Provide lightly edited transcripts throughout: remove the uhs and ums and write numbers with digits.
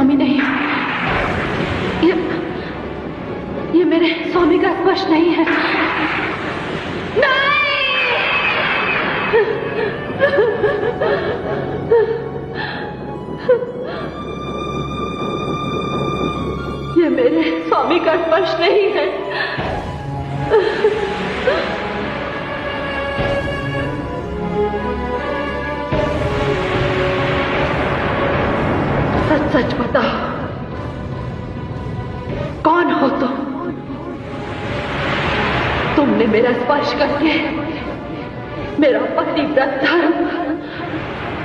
स्वामी नहीं, ये मेरे स्वामी का स्पर्श नहीं है। नहीं! ये मेरे स्वामी का स्पर्श नहीं है। सच सच बताओ, कौन हो तुम? तुमने मेरा स्पर्श करके मेरा पतिव्रत धर्म,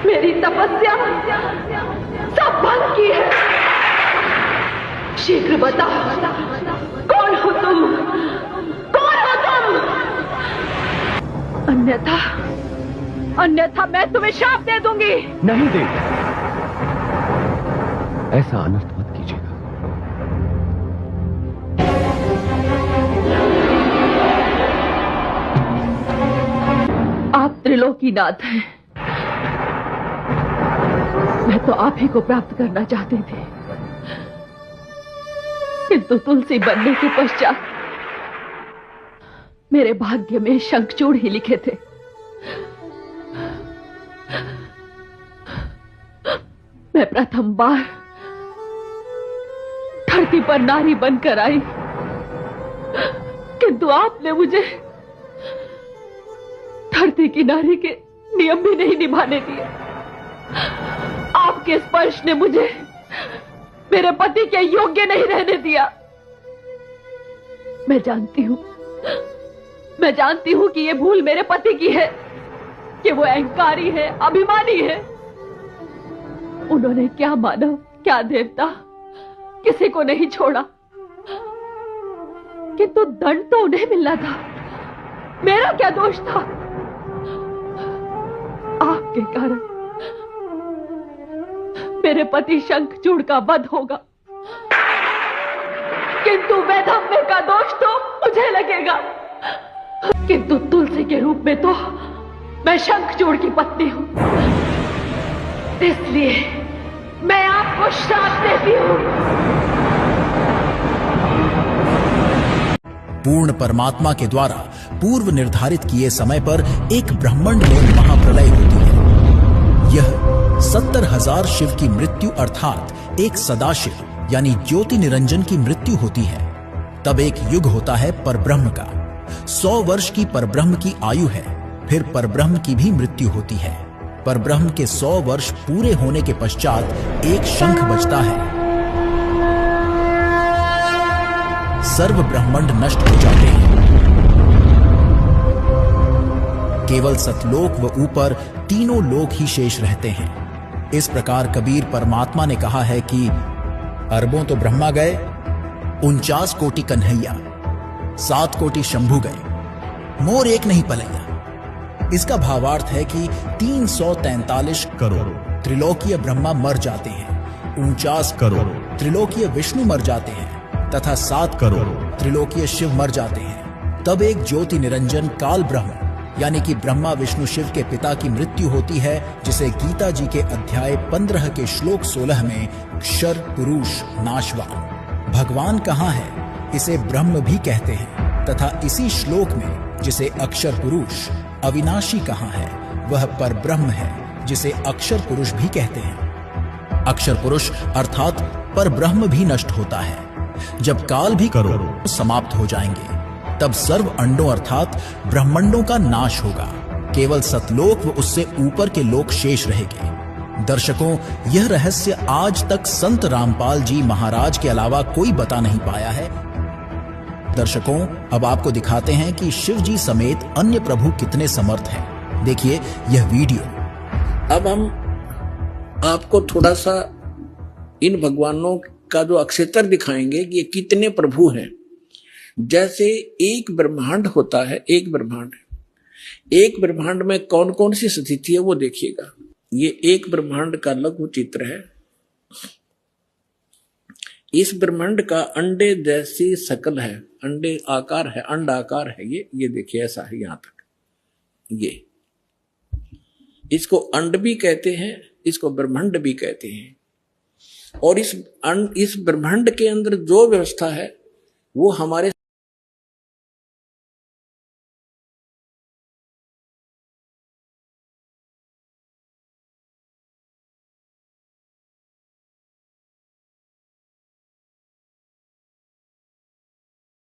मेरी तपस्या सब भंग की है। शीघ्र बताओ, कौन हो तुम? कौन हो तुम? अन्यथा मैं तुम्हें शाप दे दूंगी। नहीं देगा, ऐसा अनर्थ मत कीजिएगा। आप त्रिलोकीनाथ हैं, मैं तो आप ही को प्राप्त करना चाहती थी, किंतु तुलसी बनने के पश्चात मेरे भाग्य में शंखचूड़ ही लिखे थे। मैं प्रथम बार धरती पर नारी बनकर आई, किंतु आपने मुझे धरती की नारी के नियम भी नहीं निभाने दिए। आपके स्पर्श ने मुझे मेरे पति के योग्य नहीं रहने दिया। मैं जानती हूं कि ये भूल मेरे पति की है, कि वो अहंकारी है, अभिमानी है। उन्होंने क्या मानव, क्या देवता, किसी को नहीं छोड़ा, किंतु दंड तो उन्हें मिलना था। मेरा क्या दोष था? आपके कारण मेरे पति शंखचूड़ का वध होगा, किंतु वैधव्य का दोष तो मुझे लगेगा। किंतु तुलसी के रूप में तो मैं शंखचूड़ की पत्नी हूं, इसलिए मैं आपको श्राप देती हूं। पूर्ण परमात्मा के द्वारा पूर्व निर्धारित किए समय पर एक ब्रह्मांड में महाप्रलय होती है। यह 70,000 शिव की मृत्यु अर्थात एक सदाशिव यानी ज्योति निरंजन की मृत्यु होती है। तब एक युग होता है परब्रह्म का। 100 वर्ष की परब्रह्म की आयु है, फिर परब्रह्म की भी मृत्यु होती है। परब्रह्म के 100 वर्ष पूरे होने के पश्चात एक शंख बजता है। सर्व ब्रह्मांड नष्ट हो जाते हैं, केवल सतलोक व ऊपर तीनों लोक ही शेष रहते हैं। इस प्रकार कबीर परमात्मा ने कहा है कि अरबों तो ब्रह्मा गए, 49 कोटि कन्हैया, 7 कोटि शंभु गए, मोर एक नहीं पलैया। इसका भावार्थ है कि 343 करोड़ त्रिलोकीय ब्रह्मा मर जाते हैं, 49 करोड़ त्रिलोकीय विष्णु मर जाते हैं तथा 7 करोड़ त्रिलोकीय शिव मर जाते हैं। तब एक ज्योति निरंजन काल ब्रह्म यानी कि ब्रह्मा विष्णु शिव के पिता की मृत्यु होती है, जिसे गीता जी के अध्याय 15 के श्लोक 16 में क्षर पुरुष नाशवान भगवान कहाँ है, इसे ब्रह्म भी कहते हैं, तथा इसी श्लोक में जिसे अक्षर पुरुष अविनाशी कहाँ है, वह पर ब्रह्म है जिसे अक्षर पुरुष भी कहते हैं। अक्षर पुरुष अर्थात पर ब्रह्म भी नष्ट होता है। जब काल भी करोड़ समाप्त हो जाएंगे, तब सर्व अंडों अर्थात ब्रह्मांडों का नाश होगा, केवल सतलोक व उससे ऊपर के लोक शेष रहेंगे। दर्शकों, यह रहस्य आज तक संत रामपाल जी महाराज के अलावा कोई बता नहीं पाया है। दर्शकों, अब आपको दिखाते हैं कि शिव जी समेत अन्य प्रभु कितने समर्थ हैं। देखिए यह वीडियो। अब हम आपको थोड़ा सा इन भगवानों का जो अक्षेत्र दिखाएंगे कि ये कितने प्रभु हैं। जैसे एक ब्रह्मांड होता है, एक ब्रह्मांड में कौन कौन सी स्थिति है वो देखिएगा। ये एक ब्रह्मांड का लघु चित्र है। इस ब्रह्मांड का अंडे जैसी शकल है, अंडे आकार है, अंड आकार है। ये देखिए ऐसा है यहां तक। ये इसको अंड भी कहते हैं, इसको ब्रह्मांड भी कहते हैं। और इस ब्रह्मांड के अंदर जो व्यवस्था है वो हमारे